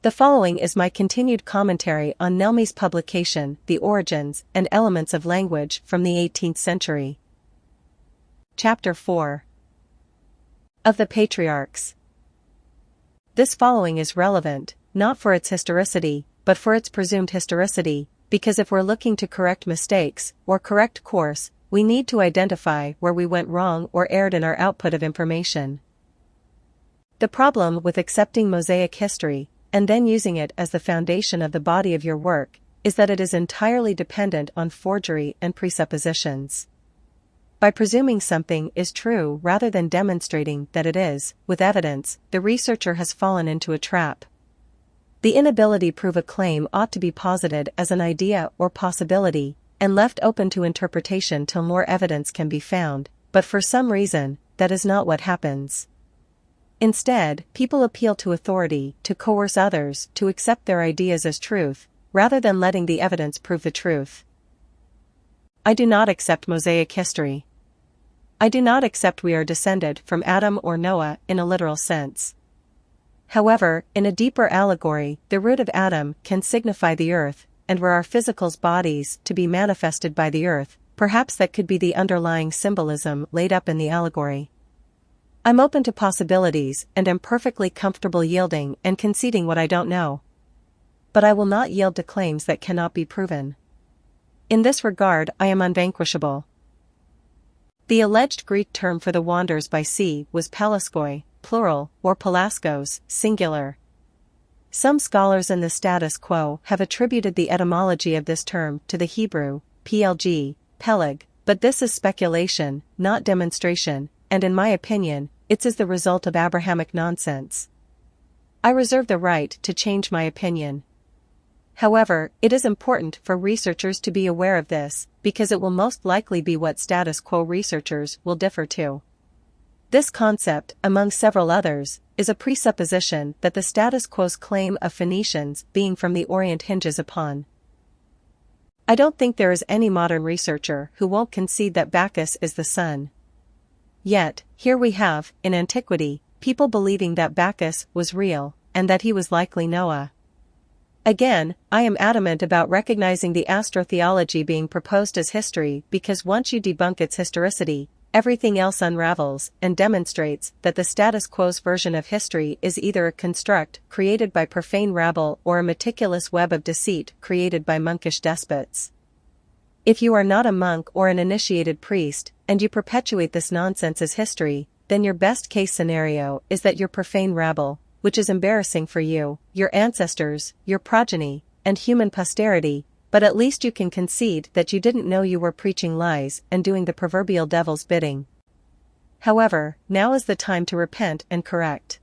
The following is my continued commentary on Nelme's publication, The Origins and Elements of Language from the 18th Century. Chapter 4. Of the Patriarchs. This following is relevant, not for its historicity, but for its presumed historicity, because if we're looking to correct mistakes, or correct course, we need to identify where we went wrong or erred in our output of information. The problem with accepting Mosaic history, and then using it as the foundation of the body of your work, is that it is entirely dependent on forgery and presuppositions. By presuming something is true rather than demonstrating that it is, with evidence, the researcher has fallen into a trap. The inability to prove a claim ought to be posited as an idea or possibility, and left open to interpretation till more evidence can be found, but for some reason, that is not what happens. Instead, people appeal to authority to coerce others to accept their ideas as truth, rather than letting the evidence prove the truth. I do not accept Mosaic history. I do not accept we are descended from Adam or Noah in a literal sense. However, in a deeper allegory, the root of Adam can signify the earth, and were our physical bodies to be manifested by the earth, perhaps that could be the underlying symbolism laid up in the allegory. I'm open to possibilities and am perfectly comfortable yielding and conceding what I don't know. But I will not yield to claims that cannot be proven. In this regard, I am unvanquishable. The alleged Greek term for the wanderers by sea was pelaskoi, plural, or pelaskos, singular. Some scholars in the status quo have attributed the etymology of this term to the Hebrew, plg, peleg, but this is speculation, not demonstration, and in my opinion, it is the result of Abrahamic nonsense. I reserve the right to change my opinion. However, it is important for researchers to be aware of this, because it will most likely be what status quo researchers will differ to. This concept, among several others, is a presupposition that the status quo's claim of Phoenicians being from the Orient hinges upon. I don't think there is any modern researcher who won't concede that Bacchus is the sun. Yet, here we have, in antiquity, people believing that Bacchus was real, and that he was likely Noah. Again, I am adamant about recognizing the astro-theology being proposed as history because once you debunk its historicity, everything else unravels and demonstrates that the status quo's version of history is either a construct created by profane rabble or a meticulous web of deceit created by monkish despots. If you are not a monk or an initiated priest, and you perpetuate this nonsense as history, then your best-case scenario is that your profane rabble, which is embarrassing for you, your ancestors, your progeny, and human posterity, but at least you can concede that you didn't know you were preaching lies and doing the proverbial devil's bidding. However, now is the time to repent and correct.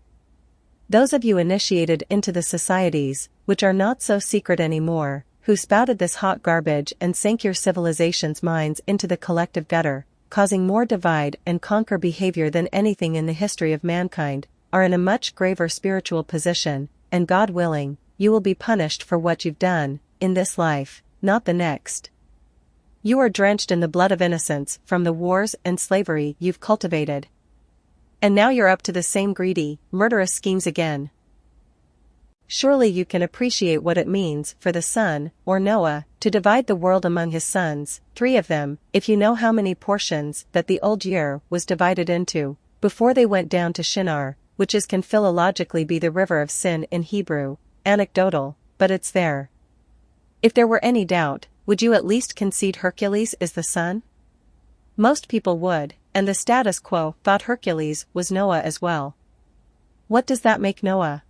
Those of you initiated into the societies, which are not so secret anymore, who spouted this hot garbage and sank your civilization's minds into the collective gutter, causing more divide and conquer behavior than anything in the history of mankind, are in a much graver spiritual position, and God willing, you will be punished for what you've done, in this life, not the next. You are drenched in the blood of innocence from the wars and slavery you've cultivated. And now you're up to the same greedy, murderous schemes again. Surely you can appreciate what it means for the son, or Noah, to divide the world among his sons, 3 of them, if you know how many portions that the old year was divided into, before they went down to Shinar, which can philologically be the river of sin in Hebrew, anecdotal, but it's there. If there were any doubt, would you at least concede Hercules is the son? Most people would, and the status quo thought Hercules was Noah as well. What does that make Noah?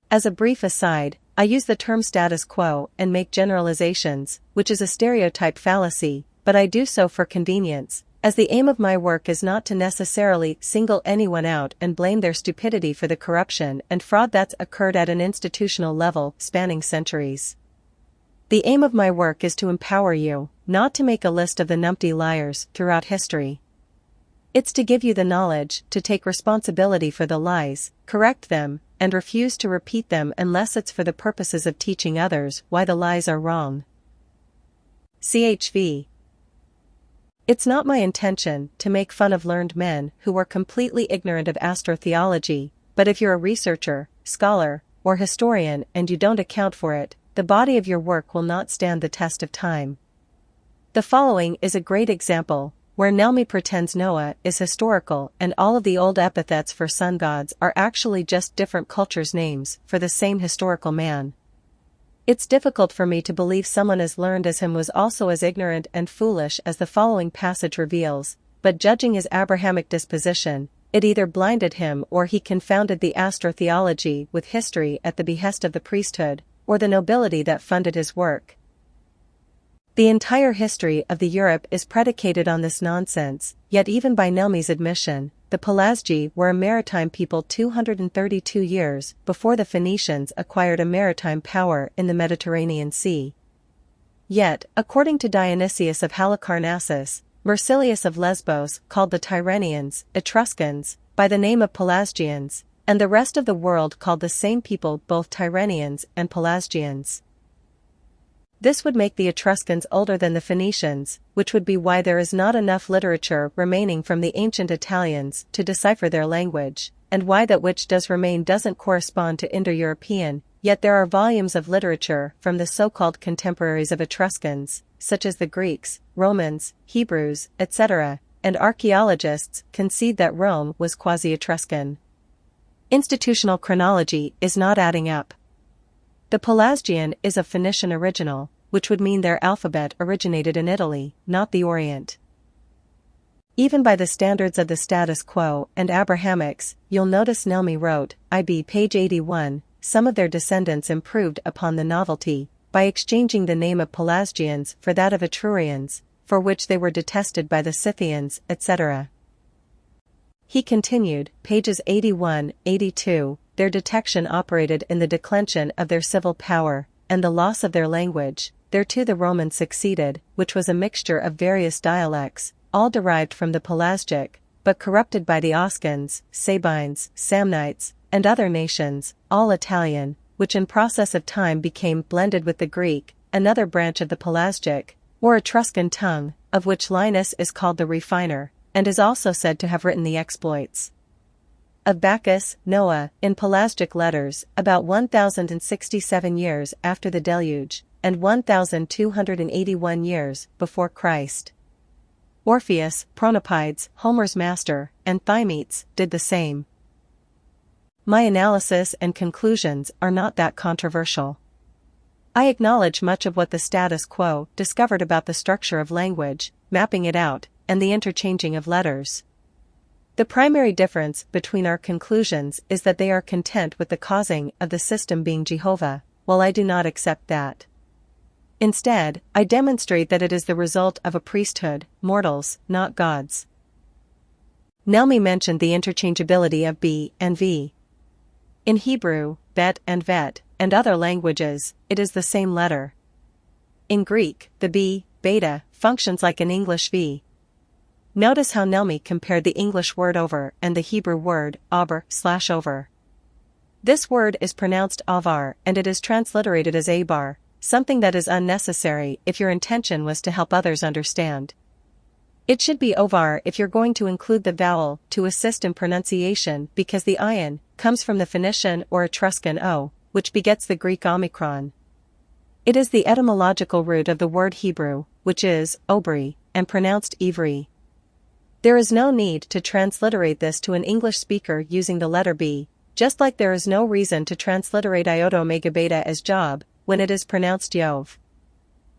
As a brief aside, I use the term status quo and make generalizations, which is a stereotype fallacy, but I do so for convenience, as the aim of my work is not to necessarily single anyone out and blame their stupidity for the corruption and fraud that's occurred at an institutional level spanning centuries. The aim of my work is to empower you, not to make a list of the numpty liars throughout history. It's to give you the knowledge to take responsibility for the lies, correct them, and refuse to repeat them unless it's for the purposes of teaching others why the lies are wrong. CHV. It's not my intention to make fun of learned men who are completely ignorant of astro-theology, but if you're a researcher, scholar, or historian and you don't account for it, the body of your work will not stand the test of time. The following is a great example, where Nelmi pretends Noah is historical and all of the old epithets for sun gods are actually just different cultures' names for the same historical man. It's difficult for me to believe someone as learned as him was also as ignorant and foolish as the following passage reveals, but judging his Abrahamic disposition, it either blinded him or he confounded the astro-theology with history at the behest of the priesthood, or the nobility that funded his work. The entire history of the Europe is predicated on this nonsense, yet even by Nelmi's admission, the Pelasgi were a maritime people 232 years before the Phoenicians acquired a maritime power in the Mediterranean Sea. Yet, according to Dionysius of Halicarnassus, Mercilius of Lesbos called the Tyrrhenians, Etruscans, by the name of Pelasgians, and the rest of the world called the same people both Tyrrhenians and Pelasgians. This would make the Etruscans older than the Phoenicians, which would be why there is not enough literature remaining from the ancient Italians to decipher their language, and why that which does remain doesn't correspond to Indo-European, yet there are volumes of literature from the so-called contemporaries of Etruscans, such as the Greeks, Romans, Hebrews, etc., and archaeologists concede that Rome was quasi-Etruscan. Institutional chronology is not adding up. The Pelasgian is a Phoenician original, which would mean their alphabet originated in Italy, not the Orient. Even by the standards of the status quo and Abrahamics, you'll notice Nelmi wrote, IB page 81, some of their descendants improved upon the novelty, by exchanging the name of Pelasgians for that of Etrurians, for which they were detested by the Scythians, etc. He continued, pages 81, 82, their detection operated in the declension of their civil power, and the loss of their language, thereto the Romans succeeded, which was a mixture of various dialects, all derived from the Pelasgic, but corrupted by the Oscans, Sabines, Samnites, and other nations, all Italian, which in process of time became blended with the Greek, another branch of the Pelasgic, or Etruscan tongue, of which Linus is called the refiner, and is also said to have written the exploits of Bacchus, Noah, in Pelasgic letters, about 1067 years after the deluge, and 1281 years before Christ. Orpheus, Pronopides, Homer's master, and Thymetes did the same. My analysis and conclusions are not that controversial. I acknowledge much of what the status quo discovered about the structure of language, mapping it out, and the interchanging of letters. The primary difference between our conclusions is that they are content with the causing of the system being Jehovah, while I do not accept that. Instead, I demonstrate that it is the result of a priesthood, mortals, not gods. Nelmi mentioned the interchangeability of B and V. In Hebrew, bet and vet, and other languages, it is the same letter. In Greek, the B, beta, functions like an English V. Notice how Nelmi compared the English word over and the Hebrew word, over/over. This word is pronounced avar and it is transliterated as abar, something that is unnecessary if your intention was to help others understand. It should be ovar if you're going to include the vowel to assist in pronunciation because the ion comes from the Phoenician or Etruscan o, which begets the Greek omicron. It is the etymological root of the word Hebrew, which is obri, and pronounced ivri. There is no need to transliterate this to an English speaker using the letter B, just like there is no reason to transliterate iota omega beta as job, when it is pronounced Yov.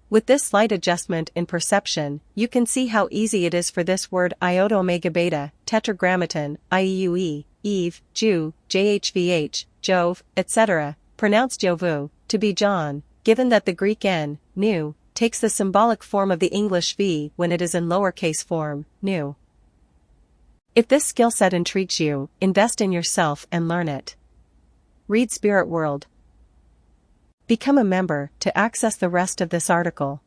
With this slight adjustment in perception, you can see how easy it is for this word iota omega beta, tetragrammaton, IEUE, Eve, Jew, JHVH, Jove, etc., pronounced Jovu, to be John, given that the Greek N, nu, takes the symbolic form of the English V when it is in lowercase form, nu. If this skill set intrigues you, invest in yourself and learn it. Read Spirit World. Become a member to access the rest of this article.